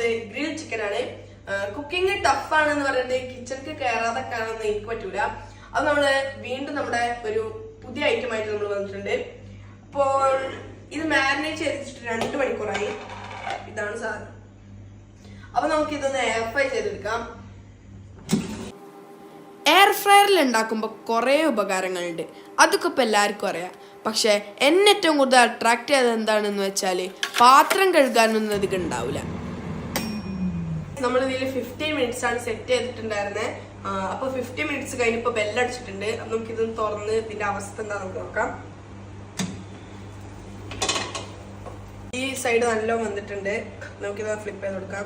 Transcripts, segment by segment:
പോകുന്നത് grill chicken ആണ്. Cooking tough ആണെന്ന് പറയുന്നത് കിച്ചണിക്ക് കയറാതെ കാണുന്നത് എനിക്ക് പറ്റൂല. അത് നമ്മള് വീണ്ടും നമ്മുടെ ഒരു പുതിയ ഐറ്റം ആയിട്ട് നമ്മൾ വന്നിട്ടുണ്ട്. അപ്പോൾ ഇത് മാരിനേറ്റ് ചെയ്തിട്ട് 2 മണിക്കൂറായി. ഇതാണ് സാധനം. അപ്പൊ നമുക്ക് ഇതൊന്ന് എയർ ഫ്രൈ ചെയ്തെടുക്കാം. എയർ ഫ്രയറിൽ ഉണ്ടാക്കുമ്പോൾ കുറേ ഉപകാരങ്ങളുണ്ട്, അതൊക്കെ ഇപ്പം എല്ലാവർക്കും അറിയാം. പക്ഷെ എന്നെ ഏറ്റവും കൂടുതൽ അട്രാക്ട് ചെയ്തത് എന്താണെന്ന് വെച്ചാൽ പാത്രം കഴുകാനൊന്നും അധികം ഉണ്ടാവില്ല. നമ്മൾ ഇതിൽ 15 മിനിറ്റ്സ് ആണ് സെറ്റ് ചെയ്തിട്ടുണ്ടായിരുന്നത്. അപ്പൊ 15 മിനിറ്റ്സ് കഴിഞ്ഞപ്പോ ബെല്ലടിച്ചിട്ടുണ്ട്. അപ്പൊ നമുക്ക് ഇതൊന്ന് തുറന്ന് ഇതിന്റെ അവസ്ഥ എന്താ നമുക്ക് നോക്കാം. ഈ സൈഡ് നല്ലോണം വന്നിട്ടുണ്ട്. നമുക്കിത് ഫ്ലിപ്പ് ചെയ്ത് കൊടുക്കാം.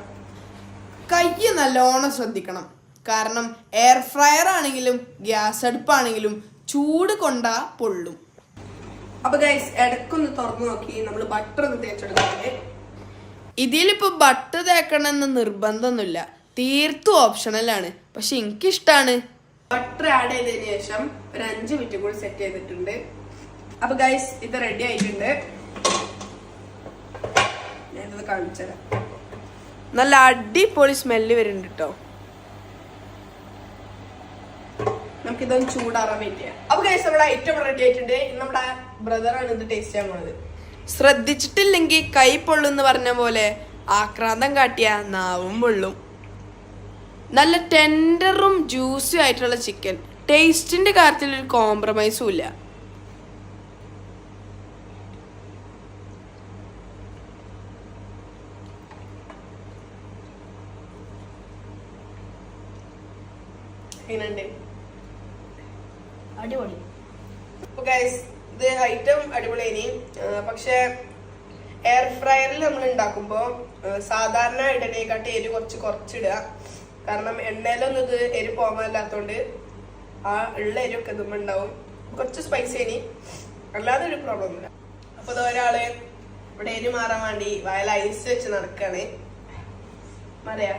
കൈ നല്ലോണം ശ്രദ്ധിക്കണം, കാരണം എയർ ഫ്രയർ ആണെങ്കിലും ഗ്യാസ് അടുപ്പാണെങ്കിലും ചൂട് കൊണ്ടാ പൊള്ളും. അപ്പൊ ഗൈസ് ഇടക്കൊന്ന് തുറന്നു നോക്കി നമ്മൾ ബട്ടർ ഒന്ന് തേച്ചെടുക്കുന്നത്. ഇതിലിപ്പോ ബട്ടർ തേക്കണമെന്ന് നിർബന്ധമൊന്നുമില്ല, തീർത്തും ഓപ്ഷണലാണ്. പക്ഷെ എനിക്കിഷ്ടാണ്. ബട്ടർ ആഡ് ചെയ്തതിനു ശേഷം ഒരു 5 മിനിറ്റ് കൂടി സെറ്റ് ചെയ്തിട്ടുണ്ട്. അപ്പൊ ഗൈസ് ഇത് റെഡി ആയിട്ടുണ്ട്. ഞാനിത് കാണിച്ചു തരാം. നല്ല അടിപൊളി സ്മെല്ല് വരുന്നുണ്ട് കേട്ടോ. നമുക്കിതൊന്ന് ചൂടാറാൻ വെയിറ്റ് ചെയ്യാം. അപ്പൊ ഗൈസ് നമ്മുടെ ഐറ്റം റെഡി ആയിട്ടുണ്ട്. നമ്മുടെ ബ്രദറാണ് ഇത് ടേസ്റ്റ് ചെയ്യാൻ പോണത്. ശ്രദ്ധിച്ചിട്ടില്ലെങ്കിൽ കൈ പൊള്ളുന്ന് പറഞ്ഞ പോലെ ആക്രാന്തം കാട്ടിയ നാവും പൊള്ളും. നല്ല ടെൻഡറും ജ്യൂസും ആയിട്ടുള്ള ചിക്കൻ, ടേസ്റ്റിന്റെ കാര്യത്തിൽ ഒരു കോംപ്രമൈസും ഇല്ല. അടിപൊളി. അപ്പൊ ഗൈസ് ഇത് ഐറ്റം അടിപൊളിയായി. പക്ഷെ എയർ ഫ്രയറിൽ നമ്മൾ ഉണ്ടാക്കുമ്പോ സാധാരണ ഇടനേക്കാട്ടി എരി കുറച്ചിടുക. കാരണം എണ്ണയിലൊന്നും ഇത് എരി പോകാനില്ലാത്തോണ്ട് ആ ഉള്ള എരിയൊക്കെ ഇതുമ്പോ ഉണ്ടാവും. കുറച്ച് സ്പൈസി ഇനി അല്ലാതെ ഒരു പ്രോബ്ലം ഇല്ല. അപ്പൊ ഇത് ഒരാള് ഇവിടെ എരി മാറാൻ വേണ്ടി വയൽ ഐസ് വെച്ച് നടക്കാണ്. മറിയാ